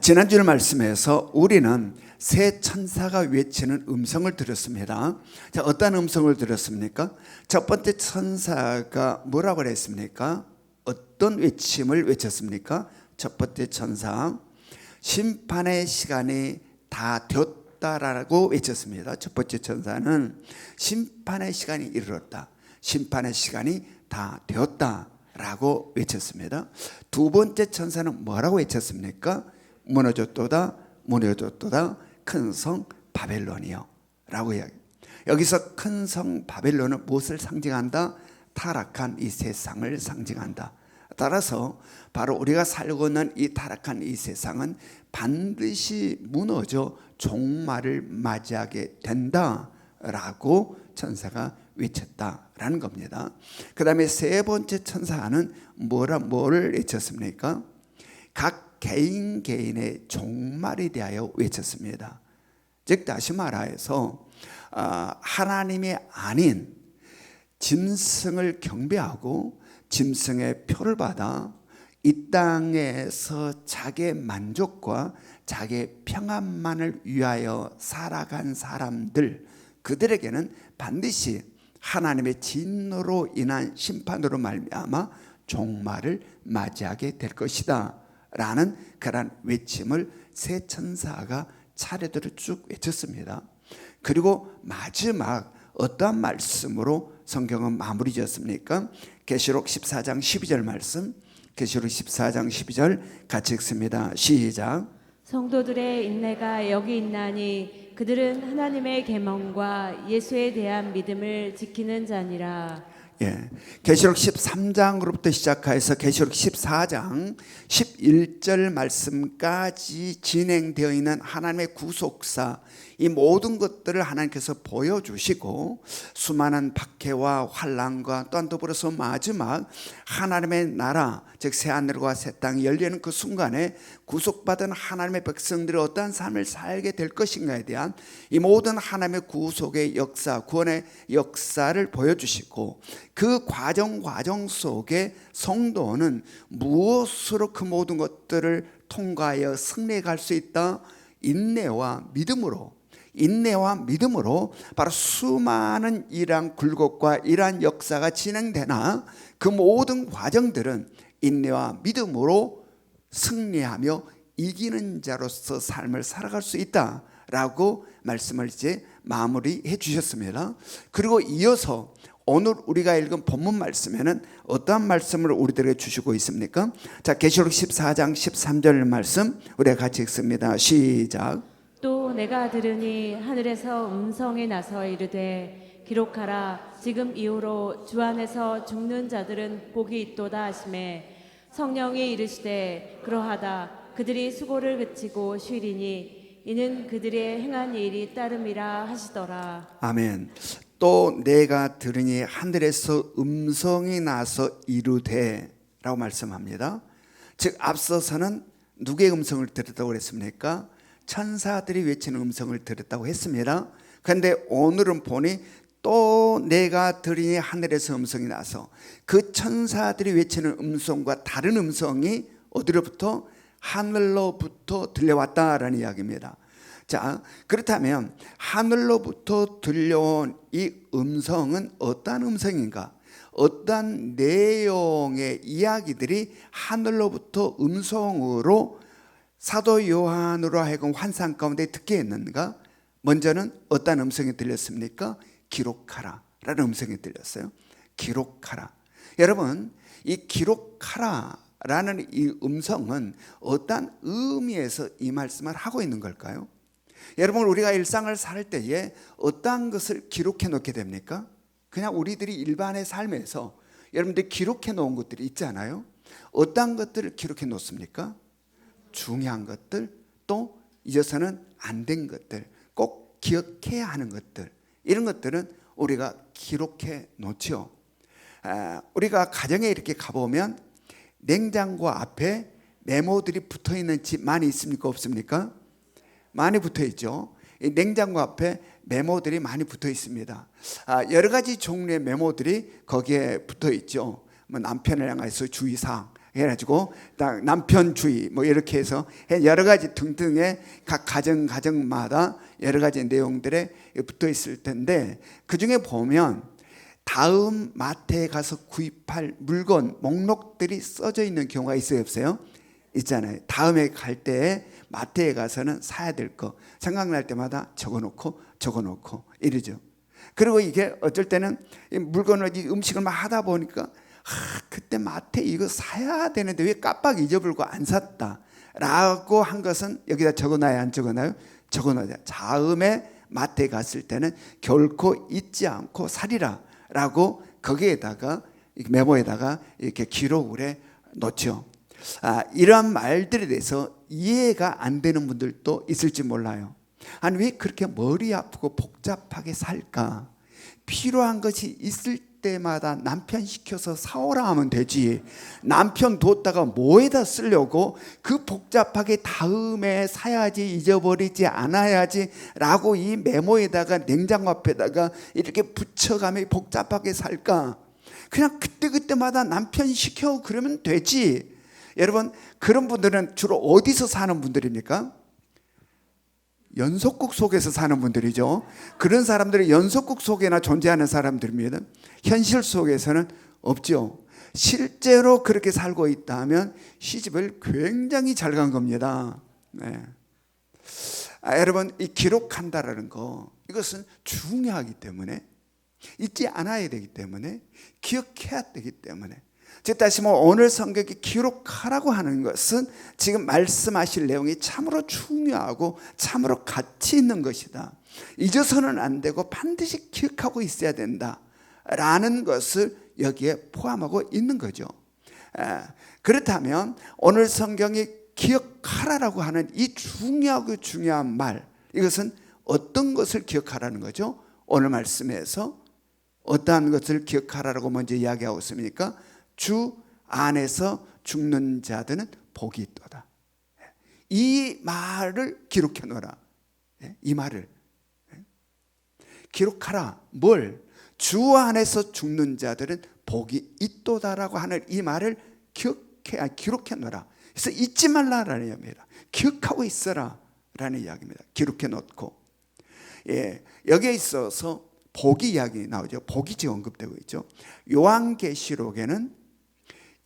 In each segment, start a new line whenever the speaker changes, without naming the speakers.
지난주 말씀에서 우리는 새 천사가 외치는 음성을 들었습니다. 자, 어떤 음성을 들었습니까? 첫 번째 천사가 뭐라고 그랬습니까? 어떤 외침을 외쳤습니까? 첫 번째 천사, 심판의 시간이 다 되었다라고 외쳤습니다. 첫 번째 천사는 심판의 시간이 이르렀다, 심판의 시간이 다 되었다라고 외쳤습니다. 두 번째 천사는 뭐라고 외쳤습니까? 무너졌도다, 무너졌도다, 큰 성 바벨론이요 라고 이야기합니다. 여기서 큰 성 바벨론은 무엇을 상징한다? 타락한 이 세상을 상징한다. 따라서 바로 우리가 살고 있는 이 타락한 이 세상은 반드시 무너져 종말을 맞이하게 된다라고 천사가 외쳤다라는 겁니다. 그 다음에 세 번째 천사는 뭐를 외쳤습니까? 각 개인 개인의 종말에 대하여 외쳤습니다. 즉 다시 말하여서 하나님이 아닌 짐승을 경배하고 짐승의 표를 받아 이 땅에서 자기의 만족과 자기의 평안만을 위하여 살아간 사람들, 그들에게는 반드시 하나님의 진노로 인한 심판으로 말미암아 종말을 맞이하게 될 것이다 라는 그런 외침을 세 천사가 차례대로 쭉 외쳤습니다. 그리고 마지막 어떠한 말씀으로 성경은 마무리 지었습니까? 계시록 14장 12절 말씀, 계시록 14장 12절 같이 읽습니다. 시작.
성도들의 인내가 여기 있나니 그들은 하나님의 계명과 예수에 대한 믿음을 지키는 자니라.
예, 계시록 13장으로부터 시작해서 계시록 14장 11절 말씀까지 진행되어 있는 하나님의 구속사, 이 모든 것들을 하나님께서 보여주시고 수많은 박해와 환난과 또한 더불어서 마지막 하나님의 나라, 즉 새하늘과 새 땅이 열리는 그 순간에 구속받은 하나님의 백성들이 어떠한 삶을 살게 될 것인가에 대한 이 모든 하나님의 구속의 역사, 구원의 역사를 보여주시고 그 과정 속에 성도는 무엇으로 그 모든 것들을 통과하여 승리해 갈 수 있다? 인내와 믿음으로 바로 수많은 이러한 굴곡과 이러한 역사가 진행되나 그 모든 과정들은 인내와 믿음으로 승리하며 이기는 자로서 삶을 살아갈 수 있다라고 말씀을 이제 마무리해 주셨습니다. 그리고 이어서 오늘 우리가 읽은 본문 말씀에는 어떠한 말씀을 우리들에게 주시고 있습니까? 자, 계시록 14장 13절 말씀 우리가 같이 읽습니다. 시작.
또 내가 들으니 하늘에서 음성이 나서 이르되 기록하라, 지금 이후로 주 안에서 죽는 자들은 복이 있도다 하시매 성령이 이르시되 그러하다, 그들이 수고를 그치고 쉬리니 이는 그들의 행한 일이 따름이라 하시더라.
아멘. 또 내가 들으니 하늘에서 음성이 나서 이르되 라고 말씀합니다. 즉 앞서서는 누구의 음성을 들었다고 그랬습니까? 천사들이 외치는 음성을 들었다고 했습니다. 그런데 오늘은 보니 또 내가 들으니 하늘에서 음성이 나서 그 천사들이 외치는 음성과 다른 음성이 어디로부터? 하늘로부터 들려왔다라는 이야기입니다. 자, 그렇다면 하늘로부터 들려온 이 음성은 어떠한 음성인가? 어떠한 내용의 이야기들이 하늘로부터 음성으로 사도 요한으로 하여금 환상 가운데 듣게 했는가? 먼저는 어떤 음성이 들렸습니까? 기록하라 라는 음성이 들렸어요. 기록하라. 여러분, 이 기록하라 라는 이 음성은 어떤 의미에서 이 말씀을 하고 있는 걸까요? 여러분, 우리가 일상을 살 때에 어떠한 것을 기록해 놓게 됩니까? 그냥 우리들이 일반의 삶에서 여러분들 기록해 놓은 것들이 있잖아요. 어떠한 것들을 기록해 놓습니까? 중요한 것들, 또 잊어서는 안 된 것들, 꼭 기억해야 하는 것들, 이런 것들은 우리가 기록해 놓죠. 우리가 가정에 이렇게 가보면 냉장고 앞에 메모들이 붙어 있는 집 많이 있습니까? 없습니까? 많이 붙어 있죠. 이 냉장고 앞에 메모들이 많이 붙어 있습니다. 여러 가지 종류의 메모들이 거기에 붙어 있죠. 뭐 남편을 향해서 주의사항, 해가지고 남편주의 뭐 이렇게 해서 여러 가지 등등의 각 가정마다 여러 가지 내용들에 붙어 있을 텐데, 그 중에 보면 다음 마트에 가서 구입할 물건 목록들이 써져 있는 경우가 있어요, 없어요? 있잖아요. 다음에 갈 때 마트에 가서는 사야 될 거 생각날 때마다 적어놓고 이러죠. 그리고 이게 어쩔 때는 이 물건을, 이 음식을 막 하다 보니까 그때 마트에 이거 사야 되는데 왜 깜빡 잊어버리고 안 샀다 라고 한 것은 여기다 적어놔야 안 적어놔요? 적어놔야. 다음에 마트에 갔을 때는 결코 잊지 않고 사리라 라고 거기에다가 메모에다가 이렇게 기록을 해 놓죠. 이러한 말들에 대해서 이해가 안 되는 분들도 있을지 몰라요. 아니, 왜 그렇게 머리 아프고 복잡하게 살까? 필요한 것이 있을 때마다 남편 시켜서 사오라 하면 되지, 남편 뒀다가 뭐에다 쓰려고 그 복잡하게 다음에 사야지, 잊어버리지 않아야지 라고 이 메모에다가 냉장고 앞에다가 이렇게 붙여가며 복잡하게 살까? 그냥 그때그때마다 남편 시켜 그러면 되지. 여러분, 그런 분들은 주로 어디서 사는 분들입니까? 연속국 속에서 사는 분들이죠. 그런 사람들이 연속국 속에나 존재하는 사람들입니다. 현실 속에서는 없죠. 실제로 그렇게 살고 있다면 시집을 굉장히 잘 간 겁니다. 네. 여러분, 이 기록한다라는 거, 이것은 중요하기 때문에, 잊지 않아야 되기 때문에, 기억해야 되기 때문에, 즉 다시 오늘 성경에 기록하라고 하는 것은 지금 말씀하실 내용이 참으로 중요하고 참으로 가치 있는 것이다. 잊어서는 안 되고 반드시 기억하고 있어야 된다라는 것을 여기에 포함하고 있는 거죠. 그렇다면 오늘 성경이 기억하라고 하는 이 중요하고 중요한 말, 이것은 어떤 것을 기억하라는 거죠? 오늘 말씀에서 어떠한 것을 기억하라고 먼저 이야기하고 있습니까? 주 안에서 죽는 자들은 복이 있도다. 이 말을 기록해 놓으라. 이 말을 기록하라. 뭘? 주 안에서 죽는 자들은 복이 있도다라고 하는 이 말을 기록해 놓으라. 그래서 잊지 말라라는 이야기입니다. 기억하고 있어라 라는 이야기입니다. 기록해 놓고, 여기에 있어서 복이 이야기 나오죠. 복이 지금 언급되고 있죠. 요한계시록에는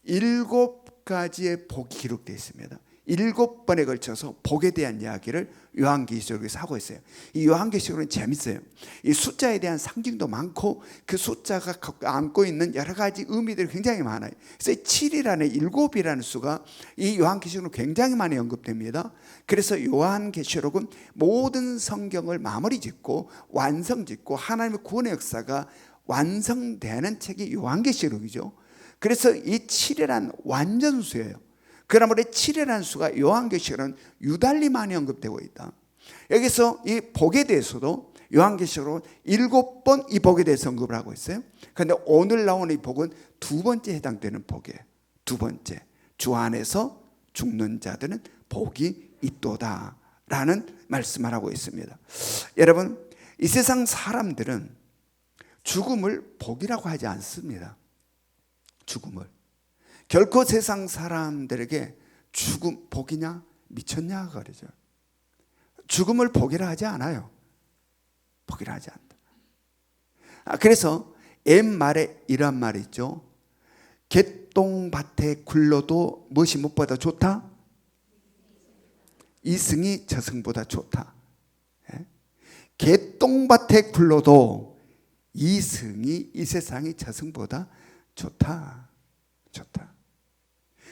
7가지의 복이 기록되어 있습니다. 7번에 걸쳐서 복에 대한 이야기를 요한계시록에서 하고 있어요. 이 요한계시록은 재밌어요. 이 숫자에 대한 상징도 많고 그 숫자가 안고 있는 여러 가지 의미들이 굉장히 많아요. 그래서 7이라는 7이라는 수가 이 요한계시록은 굉장히 많이 언급됩니다. 그래서 요한계시록은 모든 성경을 마무리 짓고 완성 짓고 하나님의 구원의 역사가 완성되는 책이 요한계시록이죠. 그래서 이 7이란 완전수예요. 그러므로 7이라는 수가 요한계시록은 유달리 많이 언급되고 있다. 여기서 이 복에 대해서도 요한계시록은 7번 이 복에 대해서 언급을 하고 있어요. 그런데 오늘 나오는 이 복은 2번째 해당되는 복이에요. 2번째, 주 안에서 죽는 자들은 복이 있도다 라는 말씀을 하고 있습니다. 여러분, 이 세상 사람들은 죽음을 복이라고 하지 않습니다. 죽음을 결코 세상 사람들에게 죽음 복이냐 미쳤냐 그러죠. 죽음을 복이라 하지 않아요. 복이라 하지 않다. 그래서 옛말에 이런 말이 있죠. 개똥밭에 굴러도 무엇이 무엇보다 좋다? 이승이 저승보다 좋다. 개똥밭에 굴러도 이승이 이 세상이 저승보다 좋다.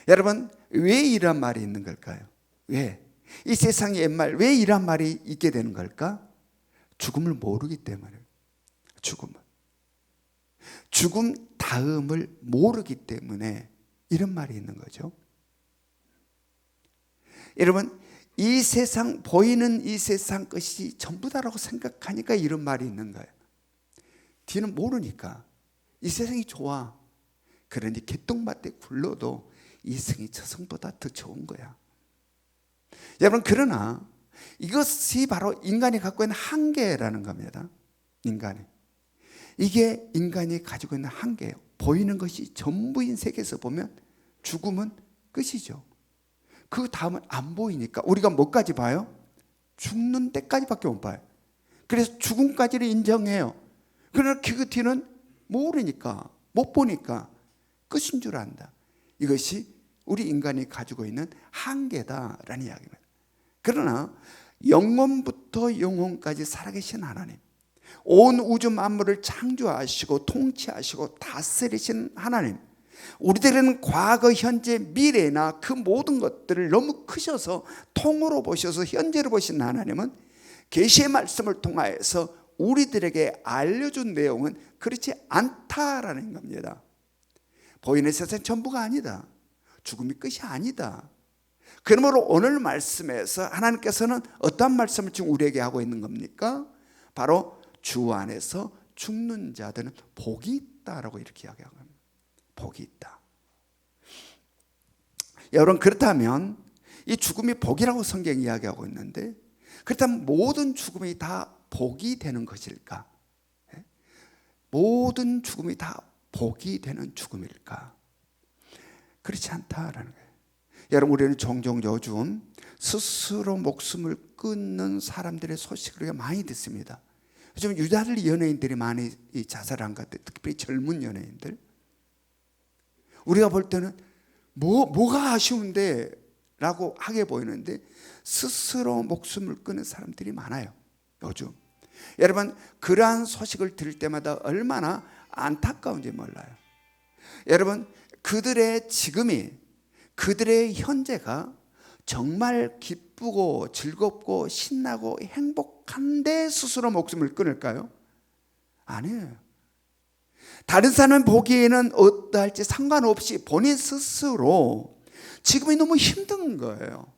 여러분, 왜 이런 말이 있는 걸까요? 왜? 이 세상의 옛말 왜 이런 말이 있게 되는 걸까? 죽음을 모르기 때문에. 죽음 다음을 모르기 때문에 이런 말이 있는 거죠. 여러분, 이 세상, 보이는 이 세상 것이 전부다라고 생각하니까 이런 말이 있는 거예요. 뒤는 모르니까. 이 세상이 좋아. 그러니 개똥밭에 굴러도 이승이 저승보다 더 좋은 거야. 여러분, 그러나 이것이 바로 인간이 갖고 있는 한계라는 겁니다. 인간이. 이게 인간이 가지고 있는 한계예요. 보이는 것이 전부인 세계에서 보면 죽음은 끝이죠. 그 다음은 안 보이니까 우리가 뭐까지 봐요? 죽는 때까지밖에 못 봐요. 그래서 죽음까지를 인정해요. 그러나 그 뒤는 모르니까, 못 보니까 끝인 줄 안다. 이것이 우리 인간이 가지고 있는 한계다라는 이야기입니다. 그러나 영원부터 영혼까지 살아계신 하나님, 온 우주 만물을 창조하시고 통치하시고 다스리신 하나님, 우리들은 과거, 현재, 미래나 그 모든 것들을 너무 크셔서 통으로 보셔서 현재로 보신 하나님은 계시의 말씀을 통하여서 우리들에게 알려준 내용은 그렇지 않다라는 겁니다. 보이는 세상 전부가 아니다. 죽음이 끝이 아니다. 그러므로 오늘 말씀에서 하나님께서는 어떤 말씀을 지금 우리에게 하고 있는 겁니까? 바로 주 안에서 죽는 자들은 복이 있다라고 이렇게 이야기하고 있습니다. 복이 있다. 여러분, 그렇다면 이 죽음이 복이라고 성경이 이야기하고 있는데, 그렇다면 모든 죽음이 다 복이 되는 것일까? 모든 죽음이 다 복이 되는 죽음일까? 그렇지 않다라는 거예요. 여러분, 우리는 종종 요즘 스스로 목숨을 끊는 사람들의 소식을 우리가 많이 듣습니다. 요즘 유달리 연예인들이 많이 자살한 것 같아요. 특히 젊은 연예인들. 우리가 볼 때는 뭐가 아쉬운데 라고 하게 보이는데 스스로 목숨을 끊는 사람들이 많아요, 요즘. 여러분, 그러한 소식을 들을 때마다 얼마나 안타까운지 몰라요. 여러분, 그들의 지금이, 그들의 현재가 정말 기쁘고 즐겁고 신나고 행복한데 스스로 목숨을 끊을까요? 아니에요. 다른 사람의 보기에는 어떠할지 상관없이 본인 스스로 지금이 너무 힘든 거예요.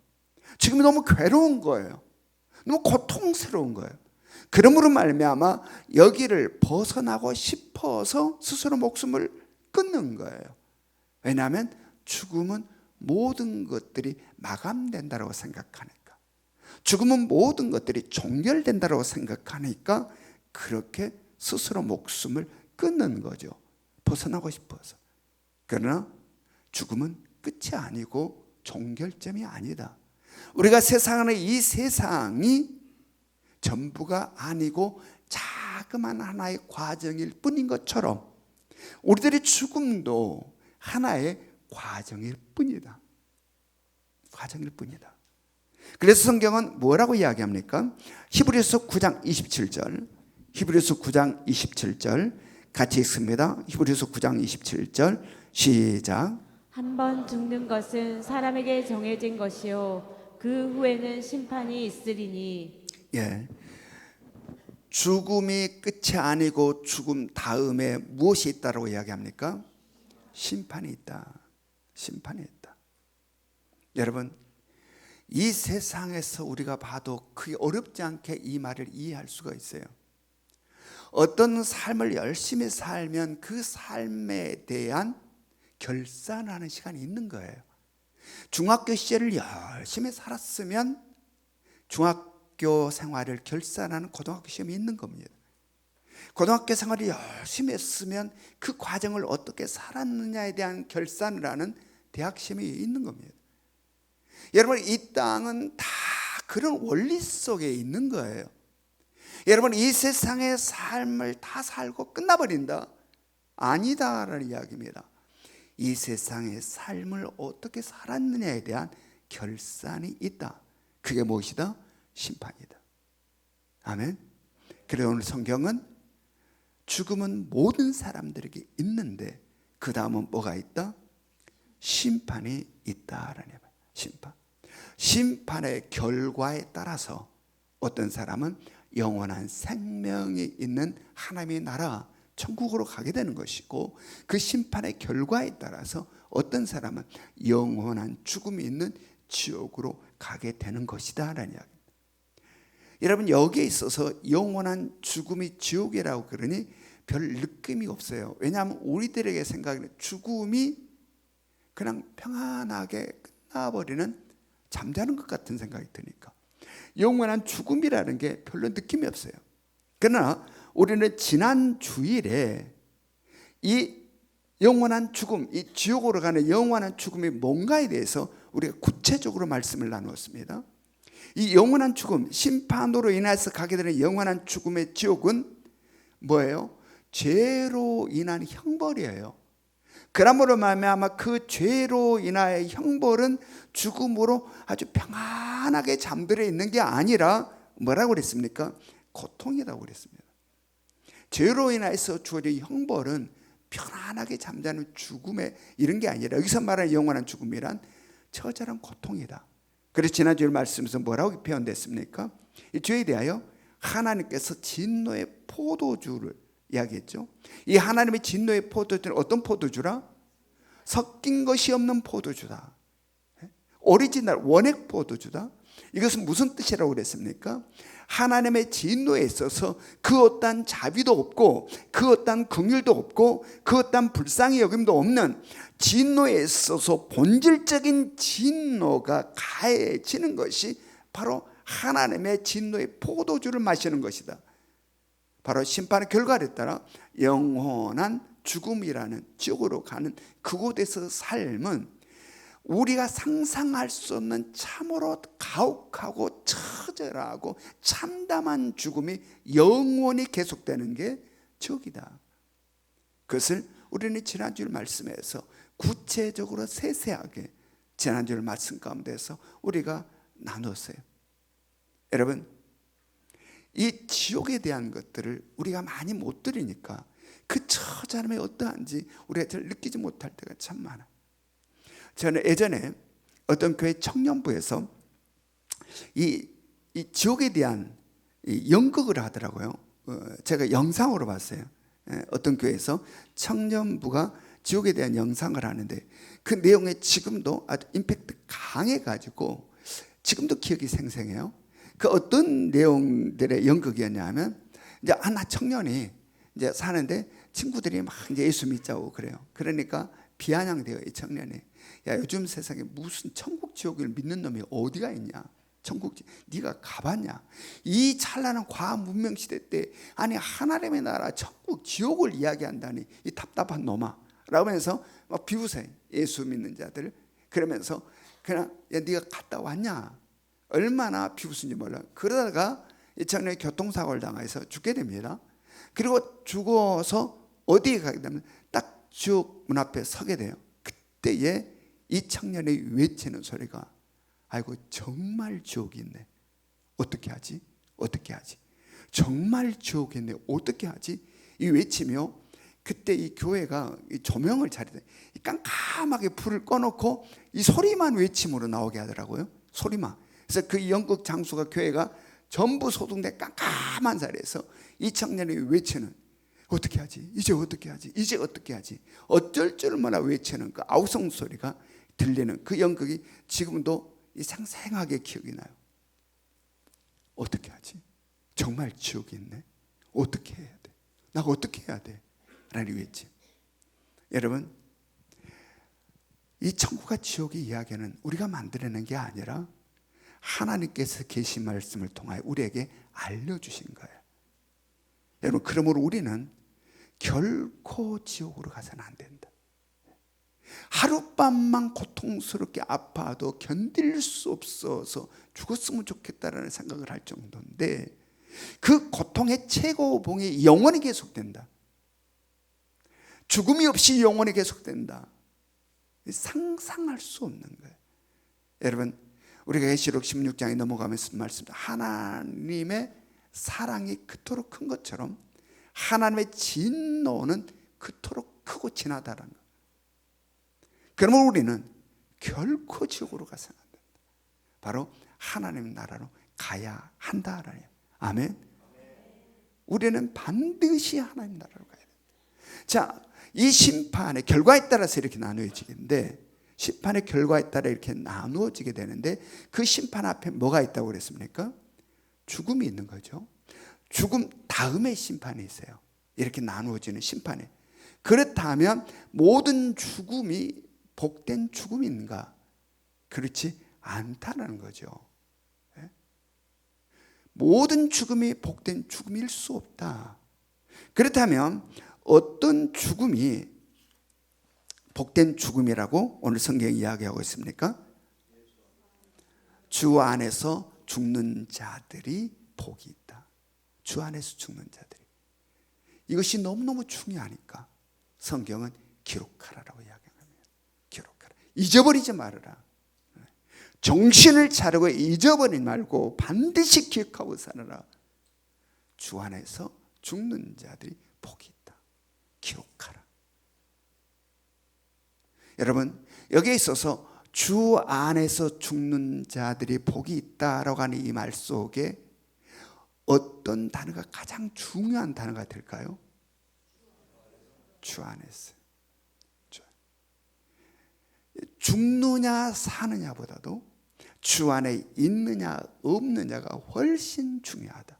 지금이 너무 괴로운 거예요. 너무 고통스러운 거예요. 그러므로 말미암아 여기를 벗어나고 싶어서 스스로 목숨을 끊는 거예요. 왜냐하면 죽음은 모든 것들이 마감된다고 생각하니까, 죽음은 모든 것들이 종결된다고 생각하니까 그렇게 스스로 목숨을 끊는 거죠. 벗어나고 싶어서. 그러나 죽음은 끝이 아니고 종결점이 아니다. 우리가 세상에 이 세상이 전부가 아니고 자그마한 하나의 과정일 뿐인 것처럼 우리들의 죽음도 하나의 과정일 뿐이다. 과정일 뿐이다. 그래서 성경은 뭐라고 이야기합니까? 히브리서 9장 27절, 히브리서 9장 27절 같이 읽습니다. 히브리서 9장 27절 시작.
한 번 죽는 것은 사람에게 정해진 것이요 그 후에는 심판이 있으리니.
예, 죽음이 끝이 아니고 죽음 다음에 무엇이 있다고 이야기합니까? 심판이 있다. 심판이 있다. 여러분, 이 세상에서 우리가 봐도 크게 어렵지 않게 이 말을 이해할 수가 있어요. 어떤 삶을 열심히 살면 그 삶에 대한 결산하는 시간이 있는 거예요. 중학교 시절을 열심히 살았으면 중학교 생활을 결산하는 고등학교 시험이 있는 겁니다. 고등학교 생활을 열심히 했으면 그 과정을 어떻게 살았느냐에 대한 결산을 하는 대학 시험이 있는 겁니다. 여러분, 이 땅은 다 그런 원리 속에 있는 거예요. 여러분, 이 세상의 삶을 다 살고 끝나버린다? 아니다라는 이야기입니다. 이 세상의 삶을 어떻게 살았느냐에 대한 결산이 있다. 그게 무엇이다? 심판이다. 아멘. 그래서 오늘 성경은 죽음은 모든 사람들에게 있는데 그 다음은 뭐가 있다? 심판이 있다라는 거예요. 심판. 심판의 결과에 따라서 어떤 사람은 영원한 생명이 있는 하나님의 나라 천국으로 가게 되는 것이고, 그 심판의 결과에 따라서 어떤 사람은 영원한 죽음이 있는 지옥으로 가게 되는 것이다 라는 이야기입니다. 여러분, 여기에 있어서 영원한 죽음이 지옥이라고 그러니 별 느낌이 없어요. 왜냐하면 우리들에게 생각에는 죽음이 그냥 평안하게 끝나버리는 잠자는 것 같은 생각이 드니까 영원한 죽음이라는 게 별로 느낌이 없어요. 그러나 우리는 지난 주일에 이 영원한 죽음, 이 지옥으로 가는 영원한 죽음이 뭔가에 대해서 우리가 구체적으로 말씀을 나누었습니다. 이 영원한 죽음, 심판으로 인해서 가게 되는 영원한 죽음의 지옥은 뭐예요? 죄로 인한 형벌이에요. 그러므로 말미암아 그 죄로 인하여 형벌은 죽음으로 아주 평안하게 잠들어 있는 게 아니라 뭐라고 그랬습니까? 고통이라고 그랬습니다. 죄로 인해서 주어진 형벌은 편안하게 잠자는 죽음에 이런 게 아니라 여기서 말하는 영원한 죽음이란 처절한 고통이다. 그래서 지난주에 말씀에서 뭐라고 표현됐습니까? 이 죄에 대하여 하나님께서 진노의 포도주를 이야기했죠. 이 하나님의 진노의 포도주는 어떤 포도주라? 섞인 것이 없는 포도주다. 오리지널 원액 포도주다. 이것은 무슨 뜻이라고 그랬습니까? 하나님의 진노에 있어서 그 어떠한 자비도 없고 그 어떠한 긍휼도 없고 그 어떠한 불쌍히 여김도 없는 진노에 있어서 본질적인 진노가 가해지는 것이 바로 하나님의 진노의 포도주를 마시는 것이다. 바로 심판의 결과에 따라 영원한 죽음이라는 지옥으로 가는 그곳에서 삶은 우리가 상상할 수 없는 참으로 가혹하고 처절하고 참담한 죽음이 영원히 계속되는 게 지옥이다. 그것을 우리는 지난주 말씀에서 구체적으로 세세하게 지난주 말씀 가운데서 우리가 나눴어요. 여러분, 이 지옥에 대한 것들을 우리가 많이 못 들으니까 그 처절함이 어떠한지 우리가 잘 느끼지 못할 때가 참 많아요. 저는 예전에 어떤 교회 청년부에서 이 지옥에 대한 연극을 하더라고요. 제가 영상으로 봤어요. 어떤 교회에서 청년부가 지옥에 대한 영상을 하는데 그 내용에 지금도 아주 임팩트 강해가지고 지금도 기억이 생생해요. 그 어떤 내용들의 연극이었냐면 이제 하나 청년이 이제 사는데 친구들이 막 이제 예수 믿자고 그래요. 그러니까 비아냥돼요. 이 청년이. 야, 요즘 세상에 무슨 천국 지옥을 믿는 놈이 어디가 있냐? 천국 네가 가봤냐? 이 찬란한 과학 문명 시대 때 아니 하나님의 나라 천국 지옥을 이야기한다니 이 답답한 놈아 라면서 막 비웃어요. 예수 믿는 자들. 그러면서 그냥 야 네가 갔다 왔냐? 얼마나 비웃은지 몰라. 그러다가 이 청년이 교통사고를 당해서 죽게 됩니다. 그리고 죽어서 어디에 가게 되면 딱 지옥 문 앞에 서게 돼요. 그때에 이 청년이 외치는 소리가 아이고 정말 지옥이 있네. 어떻게 하지? 어떻게 하지? 정말 지옥이 있네. 어떻게 하지? 이 외치며 그때 이 교회가 이 조명을 차리되 깜깜하게 불을 꺼놓고 이 소리만 외침으로 나오게 하더라고요. 소리만. 그래서 그 연극 장소가 교회가 전부 소등된 깜깜한 자리에서 이 청년이 외치는 어떻게 하지? 이제 어떻게 하지? 이제 어떻게 하지? 어쩔 줄 몰라 외치는 그 아우성 소리가 들리는 그 연극이 지금도 생생하게 기억이 나요. 어떻게 하지? 정말 지옥이 있네. 어떻게 해야 돼? 나 어떻게 해야 돼? 라는 외침. 여러분, 이 천국과 지옥의 이야기는 우리가 만들어낸 게 아니라 하나님께서 계신 말씀을 통하여 우리에게 알려주신 거예요. 여러분, 그러므로 우리는 결코 지옥으로 가서는 안 된다. 하룻밤만 고통스럽게 아파도 견딜 수 없어서 죽었으면 좋겠다라는 생각을 할 정도인데 그 고통의 최고봉이 영원히 계속된다. 죽음이 없이 영원히 계속된다. 상상할 수 없는 거예요. 여러분, 우리가 계시록 16장에 넘어가면서 말씀드립니다. 하나님의 사랑이 그토록 큰 것처럼 하나님의 진노는 그토록 크고 진하다는 것. 그러면 우리는 결코 지옥으로 가서는 안 된다. 바로 하나님 나라로 가야 한다라는. 아멘. 우리는 반드시 하나님 나라로 가야 된다. 자, 이 심판의 결과에 따라서 이렇게 나누어지는데 심판의 결과에 따라 이렇게 나누어지게 되는데 그 심판 앞에 뭐가 있다고 그랬습니까? 죽음이 있는 거죠. 죽음 다음에 심판이 있어요. 이렇게 나누어지는 심판에. 그렇다면 모든 죽음이 복된 죽음인가? 그렇지 않다는 거죠. 모든 죽음이 복된 죽음일 수 없다. 그렇다면 어떤 죽음이 복된 죽음이라고 오늘 성경이 이야기하고 있습니까? 주 안에서 죽는 자들이 복이 있다. 주 안에서 죽는 자들이. 이것이 너무너무 중요하니까 성경은 기록하라라고 이야기합니다. 기록하라. 잊어버리지 말아라. 정신을 차리고 잊어버리지 말고 반드시 기억하고 살아라. 주 안에서 죽는 자들이 복이 있다. 기록하라. 여러분, 여기에 있어서 주 안에서 죽는 자들이 복이 있다라고 하는 이 말 속에 어떤 단어가 가장 중요한 단어가 될까요? 주 안에서. 죽느냐 사느냐보다도 주 안에 있느냐 없느냐가 훨씬 중요하다.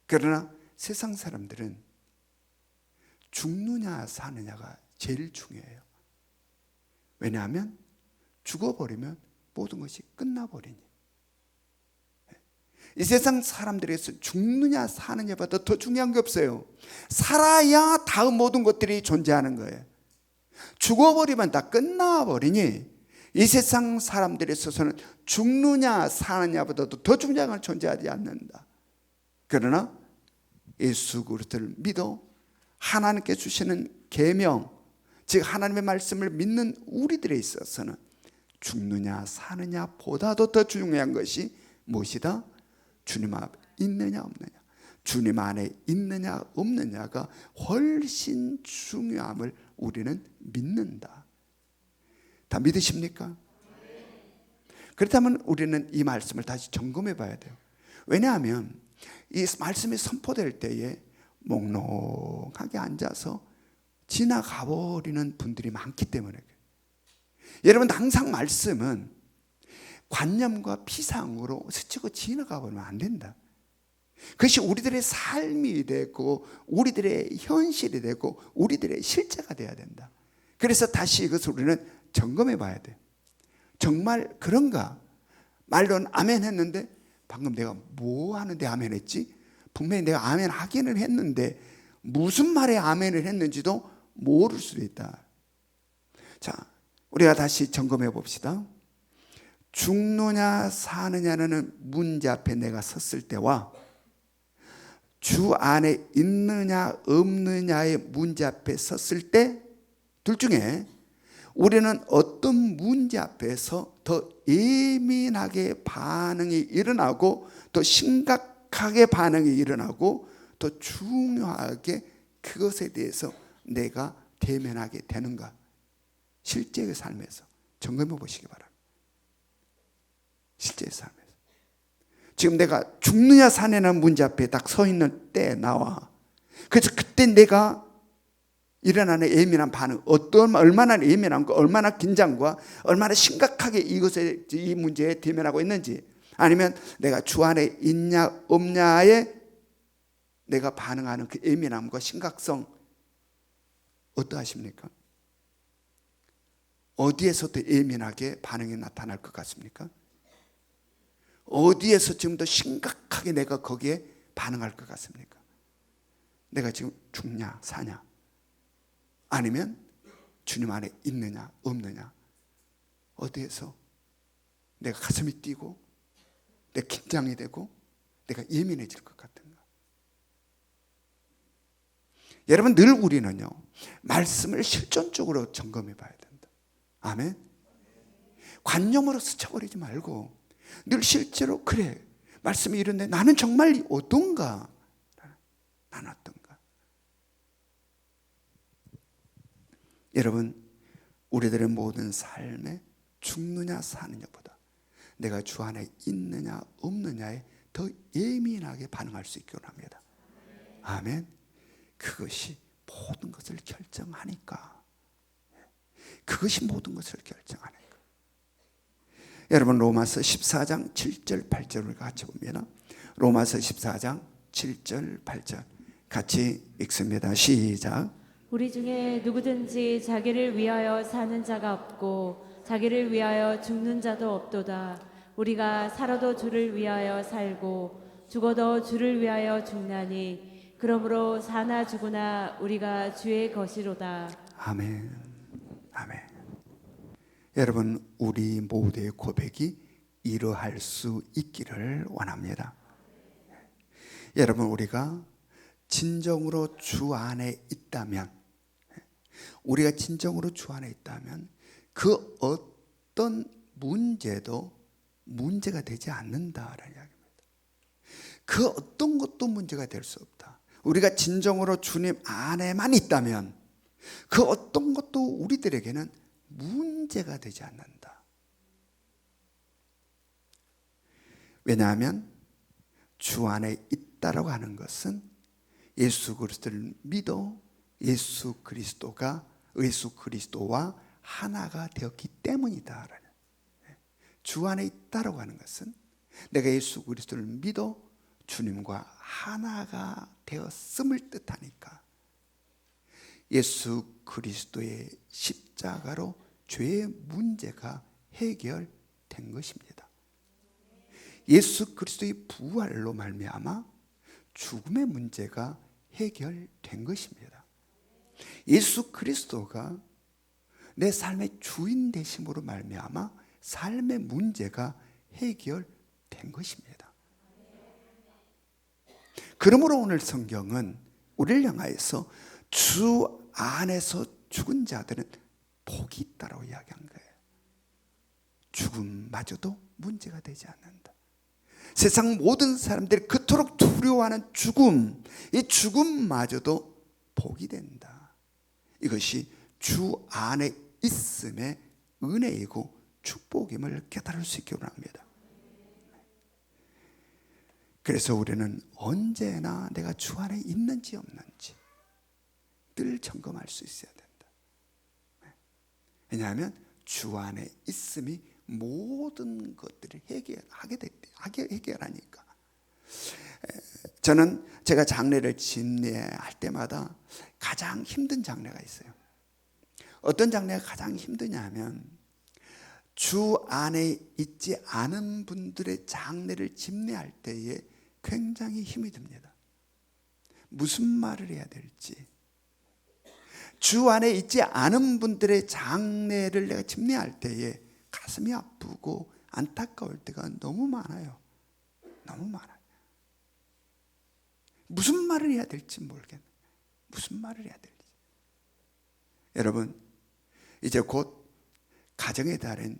그러나 세상 사람들은 죽느냐 사느냐가 제일 중요해요. 왜냐하면 죽어버리면 모든 것이 끝나버리니. 이 세상 사람들에서 죽느냐 사느냐보다 더 중요한 게 없어요. 살아야 다음 모든 것들이 존재하는 거예요. 죽어버리면 다 끝나버리니 이 세상 사람들에 있어서는 죽느냐 사느냐보다도 더 중요한 건 존재하지 않는다. 그러나 예수 그리스도를 믿어 하나님께 주시는 계명, 즉 하나님의 말씀을 믿는 우리들에 있어서는 죽느냐 사느냐 보다도 더 중요한 것이 무엇이다? 주님 앞에 있느냐 없느냐, 주님 안에 있느냐 없느냐가 훨씬 중요함을 우리는 믿는다. 다 믿으십니까? 그렇다면 우리는 이 말씀을 다시 점검해 봐야 돼요. 왜냐하면 이 말씀이 선포될 때에 몽롱하게 앉아서 지나가 버리는 분들이 많기 때문에 그래요. 여러분, 항상 말씀은 관념과 피상으로 스치고 지나가 버리면 안 된다. 그것이 우리들의 삶이 되고 우리들의 현실이 되고 우리들의 실제가 돼야 된다. 그래서 다시 이것을 우리는 점검해 봐야 돼요. 정말 그런가? 말로는 아멘 했는데 방금 내가 뭐 하는데 아멘 했지? 분명히 내가 아멘 하기는 했는데 무슨 말에 아멘을 했는지도 모를 수도 있다. 자, 우리가 다시 점검해 봅시다. 죽느냐 사느냐는 문제 앞에 내가 섰을 때와 주 안에 있느냐 없느냐의 문제 앞에 섰을 때 둘 중에 우리는 어떤 문제 앞에서 더 예민하게 반응이 일어나고 더 심각하게 반응이 일어나고 더 중요하게 그것에 대해서 내가 대면하게 되는가? 실제의 삶에서 점검해 보시기 바랍니다. 실제의 삶에서 지금 내가 죽느냐 사느냐는 문제 앞에 딱 서 있는 때 나와. 그래서 그때 내가 일어나는 예민한 반응, 얼마나 예민한가, 얼마나 긴장과 얼마나 심각하게 이 문제에 대면하고 있는지, 아니면 내가 주 안에 있냐 없냐에 내가 반응하는 그 예민함과 심각성 어떠하십니까? 어디에서 더 예민하게 반응이 나타날 것 같습니까? 어디에서 지금 더 심각하게 내가 거기에 반응할 것 같습니까? 내가 지금 죽냐 사냐, 아니면 주님 안에 있느냐 없느냐, 어디에서 내가 가슴이 뛰고 내가 긴장이 되고 내가 예민해질 것 같은가? 여러분, 늘 우리는요 말씀을 실존적으로 점검해 봐야 된다. 아멘. 관념으로 스쳐버리지 말고 늘 실제로, 그래 말씀이 이런데 나는 정말 어떤가? 나는 어떤가? 여러분, 우리들의 모든 삶에 죽느냐 사느냐보다 내가 주 안에 있느냐 없느냐에 더 예민하게 반응할 수 있기를 합니다. 아멘. 그것이 모든 것을 결정하니까. 그것이 모든 것을 결정하니까. 여러분, 로마서 14장 7절 8절을 같이 봅니다. 로마서 14장 7절 8절 같이 읽습니다. 시작.
우리 중에 누구든지 자기를 위하여 사는 자가 없고 자기를 위하여 죽는 자도 없도다. 우리가 살아도 주를 위하여 살고 죽어도 주를 위하여 죽나니 그러므로 사나 죽으나 우리가 주의 것이로다.
아멘. 아멘. 여러분, 우리 모두의 고백이 이루어할 수 있기를 원합니다. 여러분, 우리가 진정으로 주 안에 있다면, 우리가 진정으로 주 안에 있다면 그 어떤 문제도 문제가 되지 않는다라는 이야기입니다. 그 어떤 것도 문제가 될 수 없다. 우리가 진정으로 주님 안에만 있다면 그 어떤 것도 우리들에게는 문제가 되지 않는다. 왜냐하면 주 안에 있다라고 하는 것은 예수 그리스도를 믿어 예수 그리스도와 하나가 되었기 때문이다. 주 안에 있다라고 하는 것은 내가 예수 그리스도를 믿어 주님과 하나가 되었음을 뜻하니까 예수 그리스도의 십자가로 죄의 문제가 해결된 것입니다. 예수 그리스도의 부활로 말미암아 죽음의 문제가 해결된 것입니다. 예수 그리스도가 내 삶의 주인 되심으로 말미암아 삶의 문제가 해결된 것입니다. 그러므로 오늘 성경은 우리를 향하여서 주 안에서 죽은 자들은 복이 있다고 이야기한 거예요. 죽음마저도 문제가 되지 않는다. 세상 모든 사람들이 그토록 두려워하는 죽음, 이 죽음마저도 복이 된다. 이것이 주 안에 있음의 은혜이고 축복임을 깨달을 수 있기 원합니다. 그래서 우리는 언제나 내가 주 안에 있는지 없는지 늘 점검할 수 있어야 된다. 왜냐하면 주 안에 있음이 모든 것들을 해결하니까. 저는 제가 장례를 집례할 때마다 가장 힘든 장례가 있어요. 어떤 장례가 가장 힘드냐 하면 주 안에 있지 않은 분들의 장례를 집례할 때에 굉장히 힘이 듭니다. 무슨 말을 해야 될지. 주 안에 있지 않은 분들의 장례를 내가 집례할 때에 가슴이 아프고 안타까울 때가 너무 많아요. 너무 많아요. 무슨 말을 해야 될지 모르겠네요. 무슨 말을 해야 될지. 여러분, 이제 곧 가정의 달인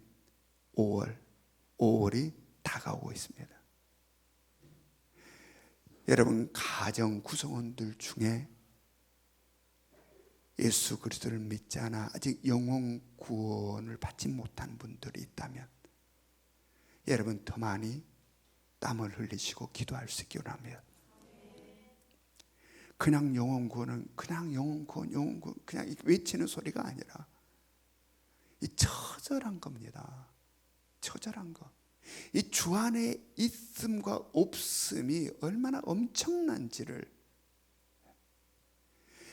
5월이 다가오고 있습니다. 여러분, 가정 구성원들 중에 예수 그리스도를 믿지 않아 아직 영혼 구원을 받지 못한 분들이 있다면 여러분 더 많이 땀을 흘리시고 기도할 수 있기 원합니다. 그냥 영혼 구원은 그냥 영혼 구원 그냥 외치는 소리가 아니라 이 처절한 겁니다. 처절한 거. 이 주 안에 있음과 없음이 얼마나 엄청난지를.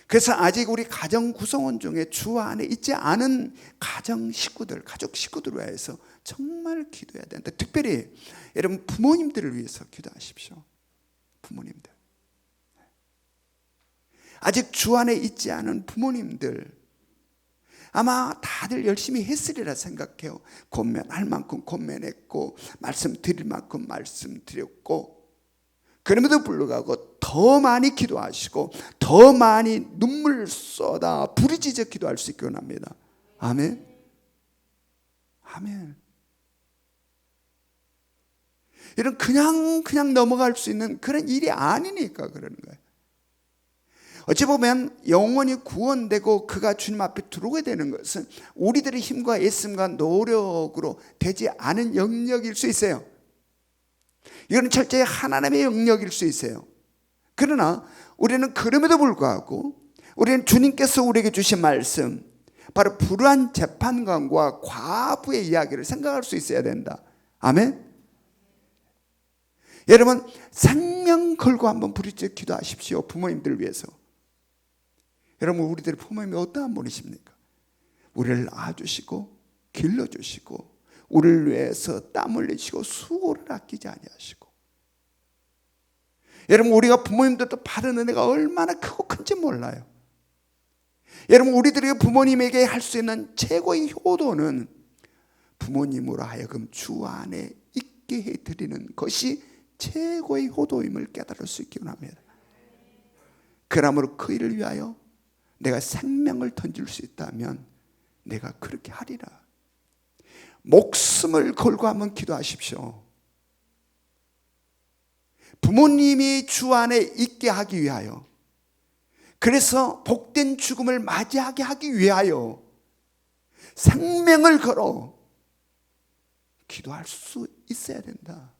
그래서 아직 우리 가정 구성원 중에 주 안에 있지 않은 가정 식구들, 가족 식구들을 위해서 정말 기도해야 된다. 특별히 여러분 부모님들을 위해서 기도하십시오. 부모님들. 아직 주 안에 있지 않은 부모님들, 아마 다들 열심히 했으리라 생각해요. 권면할 만큼 권면했고 말씀 드릴 만큼 말씀드렸고, 그럼에도 불구하고 더 많이 기도하시고 더 많이 눈물 쏟아 부르짖어 기도할 수 있기 원합니다. 아멘. 아멘. 이런 그냥 넘어갈 수 있는 그런 일이 아니니까 그러는 거예요. 어찌 보면 영원히 구원되고 그가 주님 앞에 들어오게 되는 것은 우리들의 힘과 애씀과 노력으로 되지 않은 영역일 수 있어요. 이건 철저히 하나님의 영역일 수 있어요. 그러나 우리는 그럼에도 불구하고 우리는 주님께서 우리에게 주신 말씀, 바로 불의한 재판관과 과부의 이야기를 생각할 수 있어야 된다. 아멘. 여러분 생명 걸고 한번 부르짖어 기도하십시오. 부모님들을 위해서. 여러분 우리들의 부모님이 어떠한 분이십니까? 우리를 낳아주시고 길러주시고 우리를 위해서 땀 흘리시고 수고를 아끼지 아니하시고, 여러분 우리가 부모님들도 받은 은혜가 얼마나 크고 큰지 몰라요. 여러분, 우리들이 부모님에게 할 수 있는 최고의 효도는 부모님으로 하여금 주 안에 있게 해드리는 것이 최고의 효도임을 깨달을 수 있기 원합니다. 그러므로 그 일을 위하여 내가 생명을 던질 수 있다면 내가 그렇게 하리라. 목숨을 걸고 한번 기도하십시오. 부모님이 주 안에 있게 하기 위하여, 그래서 복된 죽음을 맞이하게 하기 위하여 생명을 걸어 기도할 수 있어야 된다.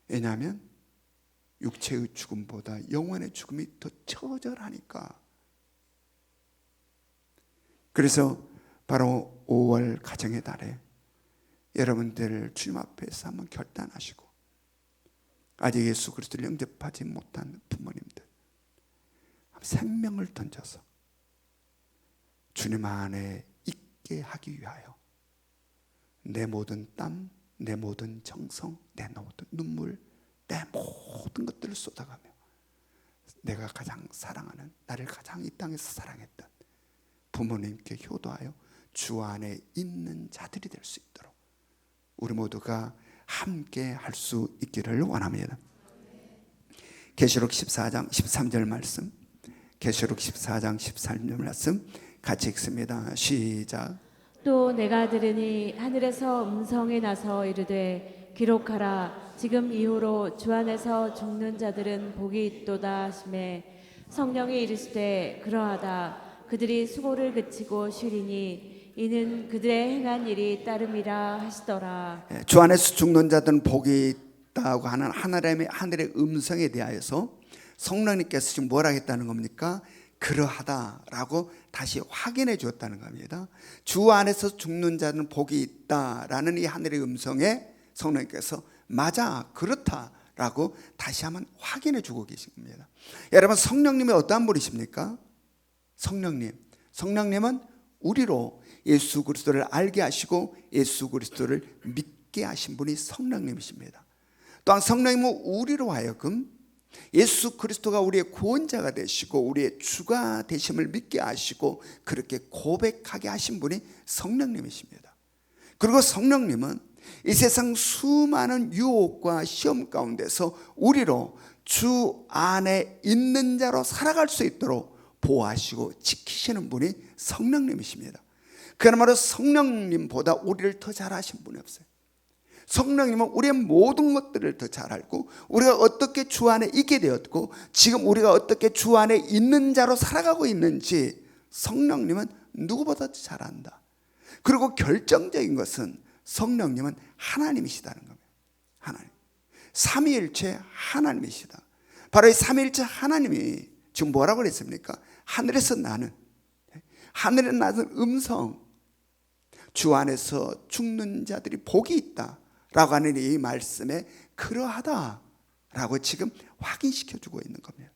왜냐하면 육체의 죽음보다 영혼의 죽음이 더 처절하니까. 그래서 바로 5월 가정의 달에 여러분들 주님 앞에서 한번 결단하시고, 아직 예수 그리스도를 영접하지 못한 부모님들 생명을 던져서 주님 안에 있게 하기 위하여 내 모든 땀, 내 모든 정성, 내 모든 눈물, 내 모든 것들을 쏟아가며 내가 가장 사랑하는, 나를 가장 이 땅에서 사랑했던 부모님께 효도하여 주 안에 있는 자들이 될 수 있도록 우리 모두가 함께 할 수 있기를 원합니다. 계시록 14장 13절 말씀, 계시록 14장 13절 말씀 같이 읽습니다. 시작.
또 내가 들으니 하늘에서 음성이 나서 이르되 기록하라. 지금 이후로 주 안에서 죽는 자들은 복이 있도다 하시매 성령이 이르시되 그러하다. 그들이 수고를 그치고 쉬리니 이는 그들의 행한 일이 따름이라 하시더라.
주 안에서 죽는 자들은 복이 있다고 하는 하늘의 음성에 대하여서 성령님께서 지금 뭐라 했다는 겁니까? 그러하다라고 다시 확인해 주었다는 겁니다. 주 안에서 죽는 자는 복이 있다라는 이 하늘의 음성에 성령님께서 맞아, 그렇다라고 다시 한번 확인해 주고 계신 겁니다. 여러분, 성령님이 어떠한 분이십니까? 성령님은 우리로 예수 그리스도를 알게 하시고 예수 그리스도를 믿게 하신 분이 성령님이십니다. 또한 성령님은 우리로 하여금 예수 그리스도가 우리의 구원자가 되시고 우리의 주가 되심을 믿게 하시고 그렇게 고백하게 하신 분이 성령님이십니다. 그리고 성령님은 이 세상 수많은 유혹과 시험 가운데서 우리로 주 안에 있는 자로 살아갈 수 있도록 보호하시고 지키시는 분이 성령님이십니다. 그야말로 성령님보다 우리를 더 잘하신 분이 없어요. 성령님은 우리의 모든 것들을 더 잘 알고 우리가 어떻게 주 안에 있게 되었고 지금 우리가 어떻게 주 안에 있는 자로 살아가고 있는지 성령님은 누구보다 잘 안다. 그리고 결정적인 것은 성령님은 하나님이시다는 겁니다. 하나님, 삼위일체 하나님이시다. 바로 이 삼위일체 하나님이 지금 뭐라고 그랬습니까? 하늘에서 나는 음성, 주 안에서 죽는 자들이 복이 있다 라고 하는 이 말씀에 그러하다라고 지금 확인시켜주고 있는 겁니다.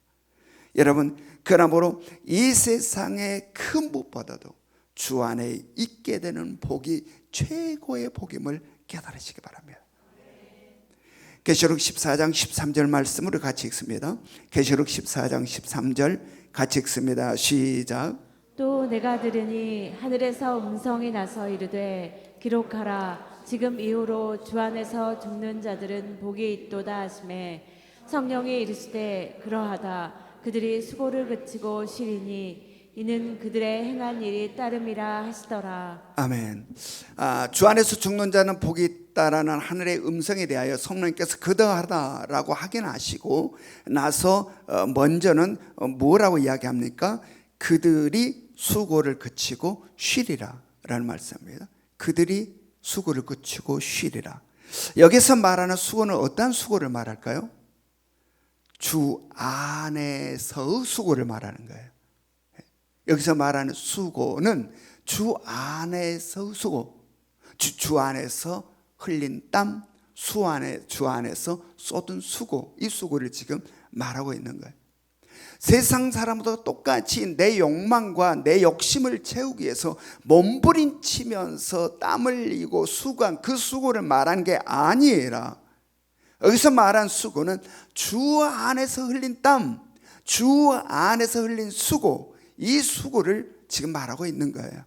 여러분, 그러므로 이 세상의 큰 무엇보다도 주 안에 있게 되는 복이 최고의 복임을 깨달으시기 바랍니다. 계시록 14장 13절 말씀으로 같이 읽습니다. 계시록 14장 13절 같이 읽습니다. 시작.
또 내가 들으니 하늘에서 음성이 나서 이르되 기록하라. 지금 이후로 주 안에서 죽는 자들은 복이 있도다 하시매 성령이 이르시되 그러하다. 그들이 수고를 그치고 쉬리니 이는 그들의 행한 일이 따름이라 하시더라.
아멘. 주 안에서 죽는 자는 복이 있다라는 하늘의 음성에 대하여 성령님께서 그러하다라고 확인하시고 나서 먼저는 뭐라고 이야기합니까? 그들이 수고를 그치고 쉬리라 라는 말씀입니다. 그들이 수고를 그치고 쉬리라. 여기서 말하는 수고는 어떤 수고를 말할까요? 주 안에서의 수고를 말하는 거예요. 여기서 말하는 수고는 주 안에서의 수고, 주 안에서 흘린 땀, 주 안에서 쏟은 수고, 이 수고를 지금 말하고 있는 거예요. 세상 사람들과 똑같이 내 욕망과 내 욕심을 채우기 위해서 몸부림치면서 땀을 흘리고 수고한 그 수고를 말한 게 아니라 여기서 말한 수고는 주 안에서 흘린 땀, 주 안에서 흘린 수고, 이 수고를 지금 말하고 있는 거예요.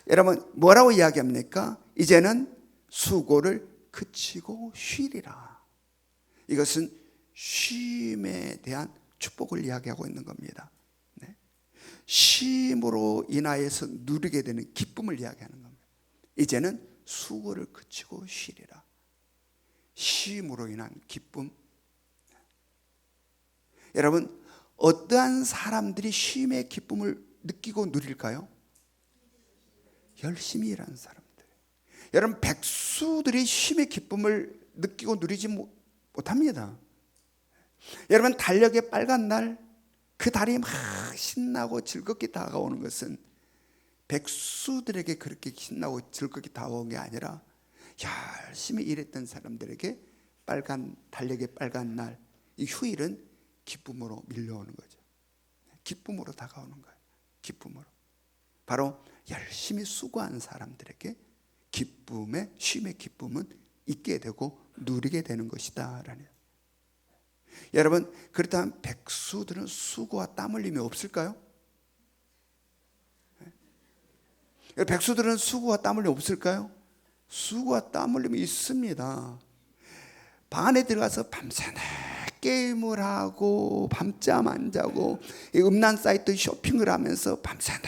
여러분 뭐라고 이야기합니까? 이제는 수고를 그치고 쉬리라. 이것은 쉼에 대한 축복을 이야기하고 있는 겁니다. 네. 쉼으로 인하여서 누리게 되는 기쁨을 이야기하는 겁니다. 이제는 수고를 그치고 쉬리라. 쉼으로 인한 기쁨. 여러분 어떠한 사람들이 쉼의 기쁨을 느끼고 누릴까요? 열심히 일하는 사람들. 여러분 백수들이 쉼의 기쁨을 느끼고 누리지 못합니다. 여러분 달력의 빨간 날, 그 달이 막 신나고 즐겁게 다가오는 것은 백수들에게 그렇게 신나고 즐겁게 다가온 게 아니라 열심히 일했던 사람들에게 달력의 빨간 날, 이 휴일은 기쁨으로 밀려오는 거죠. 기쁨으로 다가오는 거예요. 기쁨으로. 바로 열심히 수고한 사람들에게 기쁨의, 쉼의 기쁨은 있게 되고 누리게 되는 것이다 라는. 여러분 그렇다면 백수들은 수고와 땀 흘림이 없을까요? 백수들은 수고와 땀 흘림이 없을까요? 수고와 땀 흘림이 있습니다. 방 안에 들어가서 밤새내 게임을 하고 밤잠 안 자고 음란 사이트 쇼핑을 하면서 밤새내,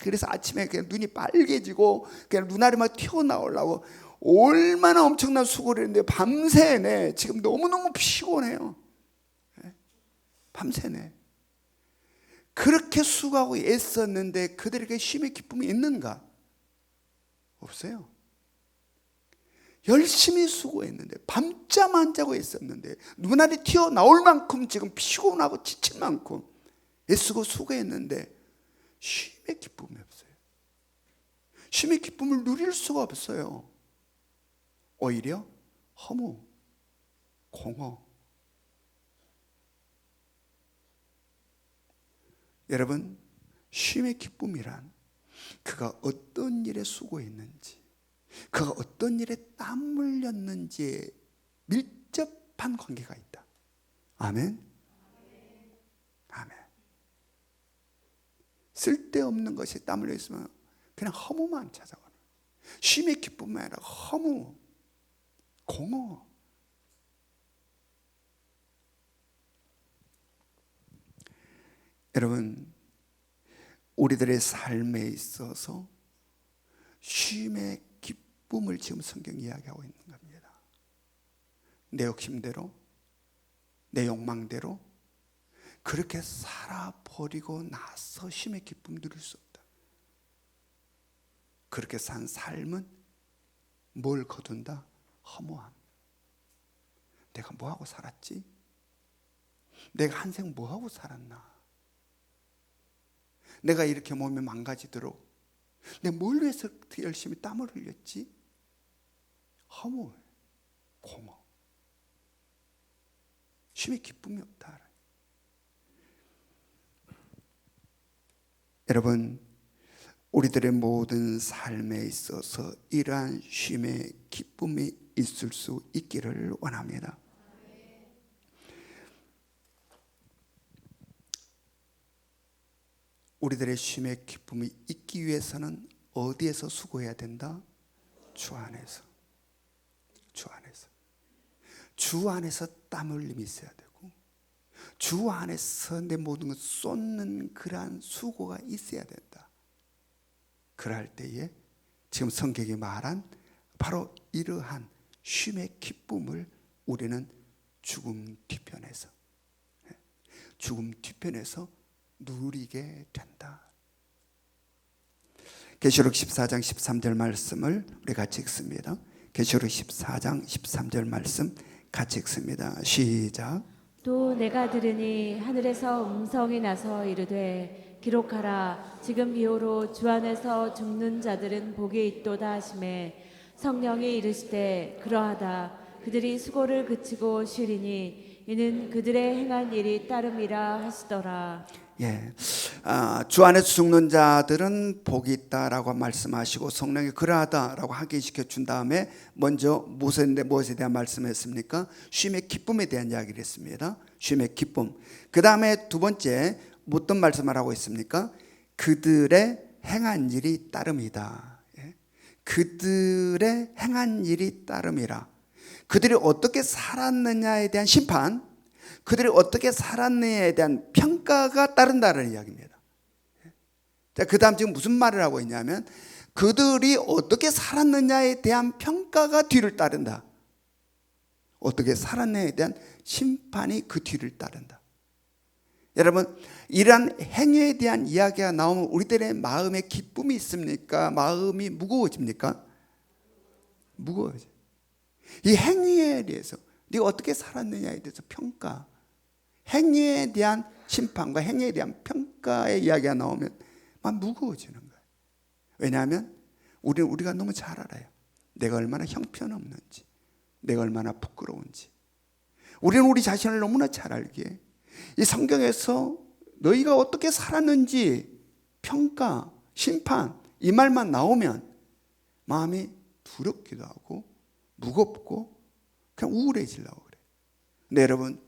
그래서 아침에 그냥 눈이 빨개지고 그냥 눈알이 막 튀어나오려고 얼마나 엄청난 수고를 했는데 밤새내 지금 너무너무 피곤해요. 밤새내 그렇게 수고하고 애썼는데 그들에게 쉼의 기쁨이 있는가? 없어요. 열심히 수고했는데 밤잠 안 자고 애썼는데 눈알이 튀어나올 만큼 지금 피곤하고 지칠 만큼 애쓰고 수고했는데 쉼의 기쁨이 없어요. 쉼의 기쁨을 누릴 수가 없어요. 오히려 허무, 공허. 여러분 쉼의 기쁨이란 그가 어떤 일에 수고했는지, 그가 어떤 일에 땀 흘렸는지에 밀접한 관계가 있다. 아멘. 아멘. 쓸데없는 것에 땀 흘려 있으면 그냥 허무만 찾아가는, 쉼의 기쁨만 아니라 허무, 공허. 여러분 우리들의 삶에 있어서 쉼의 기쁨을 지금 성경이 이야기하고 있는 겁니다. 내 욕심대로, 내 욕망대로 그렇게 살아버리고 나서 쉼의 기쁨 누릴 수 없다. 그렇게 산 삶은 뭘 거둔다? 허무함. 내가 뭐하고 살았지? 내가 한생 뭐하고 살았나? 내가 이렇게 몸이 망가지도록 내가 뭘 위해서 열심히 땀을 흘렸지? 허무, 공허. 쉼의 기쁨이 없다. 여러분 우리들의 모든 삶에 있어서 이러한 쉼의 기쁨이 있을 수 있기를 원합니다. 우리들의 쉼의 기쁨이 있기 위해서는 어디에서 수고해야 된다? 주 안에서. 주 안에서. 주 안에서 땀 흘림이 있어야 되고 주 안에서 내 모든 걸 쏟는 그러한 수고가 있어야 된다. 그럴 때에 지금 성경이 말한 바로 이러한 쉼의 기쁨을 우리는 죽음 뒤편에서 누리게 된다. 계시록 14장 13절 말씀을 우리 같이 읽습니다. 계시록 14장 13절 말씀 같이 읽습니다. 시작.
또 내가 들으니 하늘에서 음성이 나서 이르되 기록하라 지금 이후로 주 안에서 죽는 자들은 복이 있도다 하시매 성령이 이르시되 그러하다 그들이 수고를 그치고 쉬리니 이는 그들의 행한 일이 따름이라 하시더라.
예, 주 안에서 죽는 자들은 복이 있다라고 말씀하시고 성령이 그러하다라고 확인시켜 준 다음에 먼저 무엇에 대한 말씀했습니까? 쉼의 기쁨에 대한 이야기를 했습니다. 쉼의 기쁨. 그 다음에 두 번째 어떤 말씀을 하고 있습니까? 그들의 행한 일이 따름이다. 그들의 행한 일이 따름이라. 그들이 어떻게 살았느냐에 대한 심판, 그들이 어떻게 살았느냐에 대한 평가가 따른다는 이야기입니다. 자, 그 다음 지금 무슨 말을 하고 있냐면 그들이 어떻게 살았느냐에 대한 평가가 뒤를 따른다. 어떻게 살았느냐에 대한 심판이 그 뒤를 따른다. 여러분, 이러한 행위에 대한 이야기가 나오면 우리들의 마음에 기쁨이 있습니까? 마음이 무거워집니까? 무거워져. 이 행위에 대해서 네가 어떻게 살았느냐에 대해서 평가, 행위에 대한 심판과 행위에 대한 평가의 이야기가 나오면 막 무거워지는 거예요. 왜냐하면 우리가 너무 잘 알아요. 내가 얼마나 형편없는지, 내가 얼마나 부끄러운지. 우리는 우리 자신을 너무나 잘 알기에 이 성경에서 너희가 어떻게 살았는지 평가, 심판 이 말만 나오면 마음이 두렵기도 하고 무겁고 그냥 우울해지려고 그래요. 근데 여러분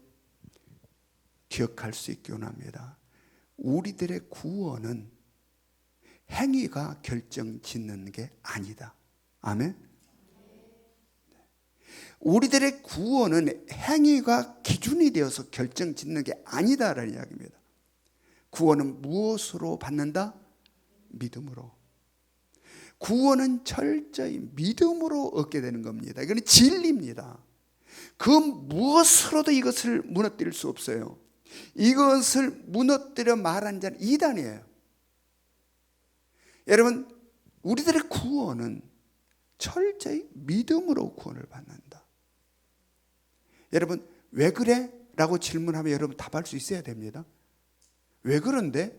기억할 수 있기 원합니다. 우리들의 구원은 행위가 결정짓는 게 아니다. 아멘. 우리들의 구원은 행위가 기준이 되어서 결정짓는 게 아니다라는 이야기입니다. 구원은 무엇으로 받는다? 믿음으로. 구원은 철저히 믿음으로 얻게 되는 겁니다. 이건 진리입니다. 그 무엇으로도 이것을 무너뜨릴 수 없어요. 이것을 무너뜨려 말한 자는 이단이에요. 여러분, 우리들의 구원은 철저히 믿음으로 구원을 받는다. 여러분, 왜 그래? 라고 질문하면 여러분 답할 수 있어야 됩니다. 왜 그런데?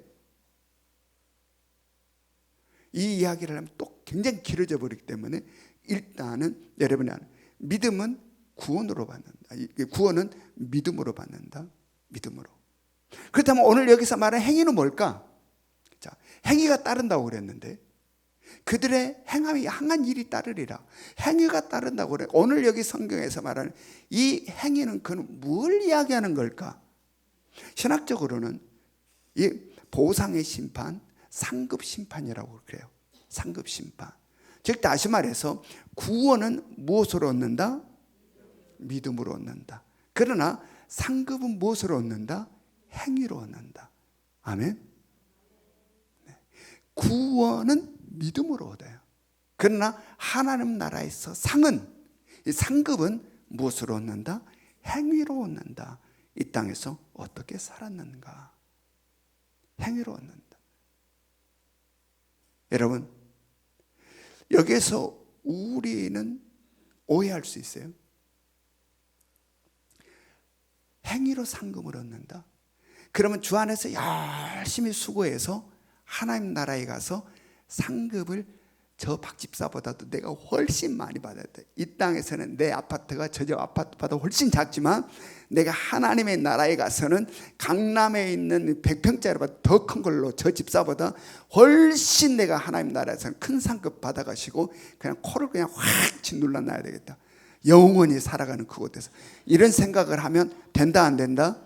이 이야기를 하면 또 굉장히 길어져 버리기 때문에 일단은 여러분이 아는 믿음은 구원으로 받는다. 구원은 믿음으로 받는다. 믿음으로. 그렇다면 오늘 여기서 말하는 행위는 뭘까? 자, 행위가 따른다고 그랬는데 그들의 행함이 항한 일이 따르리라. 행위가 따른다고 그래. 오늘 여기 성경에서 말하는 이 행위는 그는 뭘 이야기하는 걸까? 신학적으로는 이 보상의 심판, 상급 심판이라고 그래요. 상급 심판. 즉 다시 말해서 구원은 무엇으로 얻는다? 믿음으로 얻는다. 그러나 상급은 무엇으로 얻는다? 행위로 얻는다. 아멘. 구원은 믿음으로 얻어요. 그러나 하나님 나라에서 상은, 이 상급은 무엇으로 얻는다? 행위로 얻는다. 이 땅에서 어떻게 살았는가? 행위로 얻는다. 여러분, 여기에서 우리는 오해할 수 있어요. 행위로 상급을 얻는다. 그러면 주 안에서 열심히 수고해서 하나님 나라에 가서 상급을 저 박집사보다도 내가 훨씬 많이 받아야 돼. 이 땅에서는 내 아파트가 저쪽 아파트보다 훨씬 작지만 내가 하나님의 나라에 가서는 강남에 있는 100평짜리보다 더 큰 걸로 저 집사보다 훨씬 내가 하나님 나라에서는 큰 상급 받아가시고 그냥 코를 그냥 확 짓눌러놔야 되겠다. 영원히 살아가는 그곳에서. 이런 생각을 하면 된다 안 된다?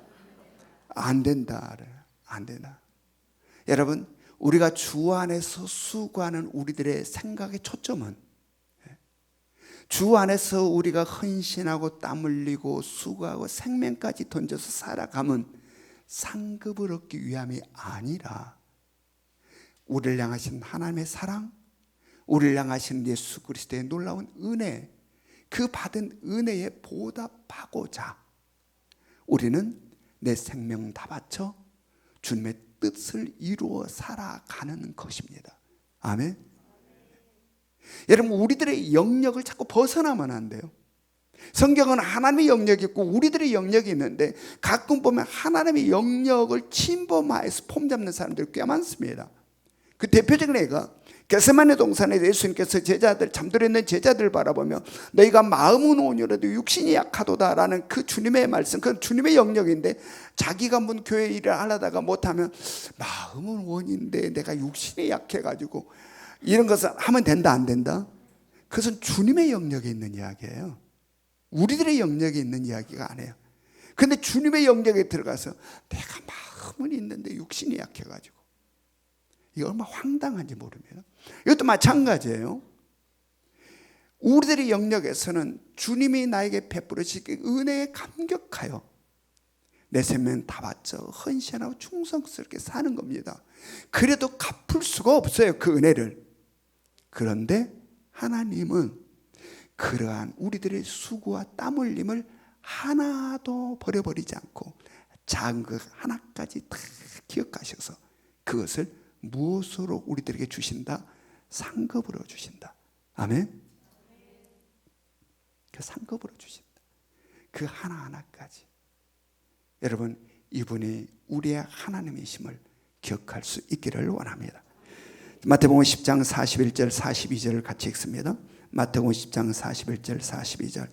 안 된다. 안 된다. 여러분, 우리가 주 안에서 수고하는 우리들의 생각의 초점은 주 안에서 우리가 헌신하고 땀 흘리고 수고하고 생명까지 던져서 살아가면 상급을 얻기 위함이 아니라 우리를 향하신 하나님의 사랑, 우리를 향하신 예수 그리스도의 놀라운 은혜, 그 받은 은혜에 보답하고자 우리는 내 생명 다 바쳐 주님의 뜻을 이루어 살아가는 것입니다. 아멘. 여러분, 우리들의 영역을 자꾸 벗어나면 안 돼요. 성경은 하나님의 영역이 있고 우리들의 영역이 있는데 가끔 보면 하나님의 영역을 침범하여서 폼잡는 사람들이 꽤 많습니다. 그 대표적인 예가 겟세마네 동산에 예수님께서 제자들 잠들어 있는 제자들 바라보며 너희가 마음은 온유라도 육신이 약하도다라는 그 주님의 말씀, 그건 주님의 영역인데 자기가 문 교회 일을 하려다가 못하면 마음은 온인데 내가 육신이 약해가지고 이런 것을 하면 된다 안 된다? 그것은 주님의 영역에 있는 이야기예요. 우리들의 영역에 있는 이야기가 아니에요. 근데 주님의 영역에 들어가서 내가 마음은 있는데 육신이 약해가지고 이게 얼마나 황당한지 모릅니다. 이것도 마찬가지예요. 우리들의 영역에서는 주님이 나에게 베풀으신 은혜에 감격하여 내 생명 다 바쳐 헌신하고 충성스럽게 사는 겁니다. 그래도 갚을 수가 없어요, 그 은혜를. 그런데 하나님은 그러한 우리들의 수고와 땀 흘림을 하나도 버려버리지 않고 작은 것 하나까지 다 기억하셔서 그것을 무엇으로 우리들에게 주신다? 상급으로 주신다. 아멘. 그 상급으로 주신다. 그 하나하나까지. 여러분, 이분이 우리의 하나님이심을 기억할 수 있기를 원합니다. 마태복음 10장 41절 42절을 같이 읽습니다. 마태복음 10장 41절 42절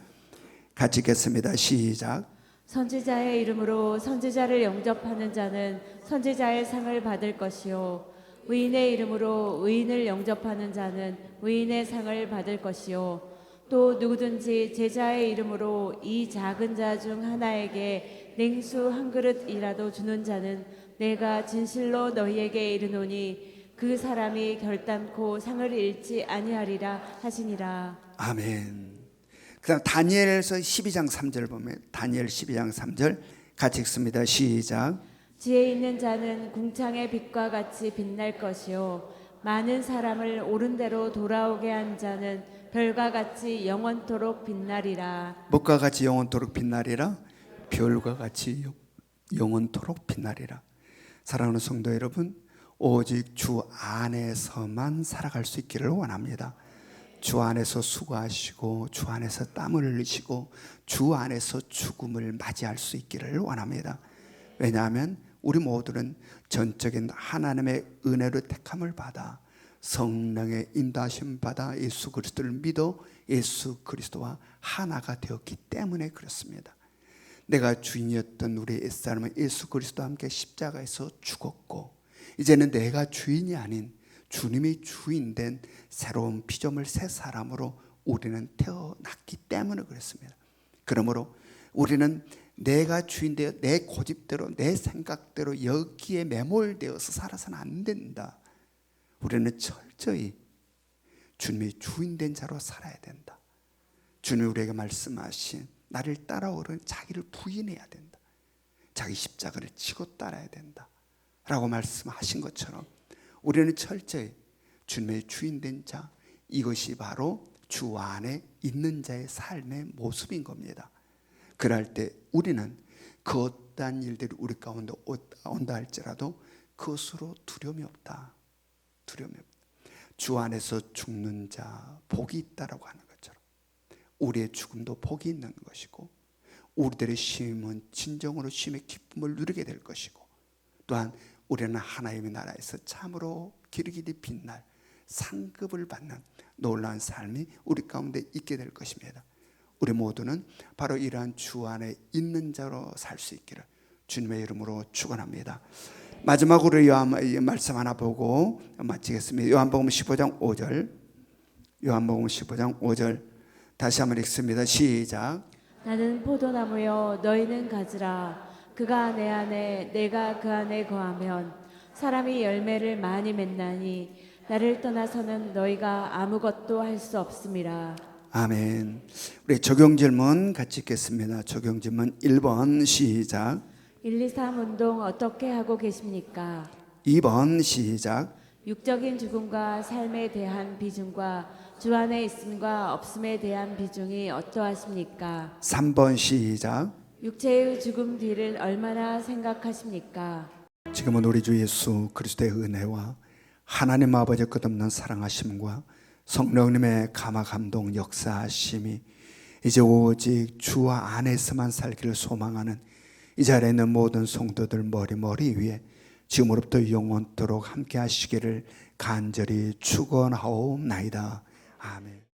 같이 읽겠습니다. 시작.
선지자의 이름으로 선지자를 영접하는 자는 선지자의 상을 받을 것이요 의인의 이름으로 의인을 영접하는 자는 의인의 상을 받을 것이요 또 누구든지 제자의 이름으로 이 작은 자 중 하나에게 냉수 한 그릇이라도 주는 자는 내가 진실로 너희에게 이르노니 그 사람이 결단코 상을 잃지 아니하리라 하시니라.
아멘. 그다음 다니엘서 12장 3절 보면 다니엘 12장 3절 같이 읽습니다. 시작.
지혜 있는 자는 궁창의 빛과 같이 빛날 것이요 많은 사람을 옳은 대로 돌아오게 한 자는 별과 같이 영원토록 빛나리라.
무엇과 같이 영원토록 빛나리라? 별과 같이 영원토록 빛나리라. 사랑하는 성도 여러분, 오직 주 안에서만 살아갈 수 있기를 원합니다. 주 안에서 수고하시고 주 안에서 땀을 흘리시고 주 안에서 죽음을 맞이할 수 있기를 원합니다. 왜냐하면 우리 모두는 전적인 하나님의 은혜로 택함을 받아 성령의 인도하심 받아 예수 그리스도를 믿어 예수 그리스도와 하나가 되었기 때문에 그렇습니다. 내가 주인이었던 우리 옛사람은 예수 그리스도와 함께 십자가에서 죽었고 이제는 내가 주인이 아닌 주님이 주인된 새로운 피조물 새 사람으로 우리는 태어났기 때문에 그렇습니다. 그러므로 우리는 내가 주인되어 내 고집대로 내 생각대로 여기에 매몰되어서 살아서는 안 된다. 우리는 철저히 주님이 주인된 자로 살아야 된다. 주님이 우리에게 말씀하신 나를 따라오는 자기를 부인해야 된다. 자기 십자가를 지고 따라야 된다 라고 말씀하신 것처럼 우리는 철저히 주님의 주인된 자, 이것이 바로 주 안에 있는 자의 삶의 모습인 겁니다. 그럴 때 우리는 그 어떠한 일들이 우리 가운데 온다 할지라도 그것으로 두려움이 없다. 두려움이 없다. 주 안에서 죽는 자 복이 있다라고 하는 것처럼 우리의 죽음도 복이 있는 것이고 우리들의 쉼은 진정으로 쉼의 기쁨을 누리게 될 것이고 또한 우리는 하나님의 나라에서 참으로 기르기리 빛날 상급을 받는 놀라운 삶이 우리 가운데 있게 될 것입니다. 우리 모두는 바로 이러한 주 안에 있는 자로 살 수 있기를 주님의 이름으로 축원합니다. 마지막으로 말씀 하나 보고 마치겠습니다. 요한복음 15장 5절 요한복음 15장 5절 다시 한번 읽습니다. 시작.
나는 포도나무여 너희는 가지라. 그가 내 안에 내가 그 안에 거하면 사람이 열매를 많이 맺나니 나를 떠나서는 너희가 아무것도 할 수 없음이라.
아멘. 우리 적용 질문 같이 읽겠습니다. 적용 질문 1번 시작.
1, 2, 3 운동 어떻게 하고 계십니까?
2번 시작.
육적인 죽음과 삶에 대한 비중과 주 안에 있음과 없음에 대한 비중이 어떠하십니까?
3번 시작.
육체의 죽음 뒤를 얼마나 생각하십니까?
지금은 우리 주 예수 그리스도의 은혜와 하나님 아버지의 끝없는 사랑하심과 성령님의 감화 감동 역사하심이 이제 오직 주 안에서만 살기를 소망하는 이 자리에 있는 모든 성도들 머리 위에 지금으로부터 영원토록 함께 하시기를 간절히 축원하옵나이다. 아멘.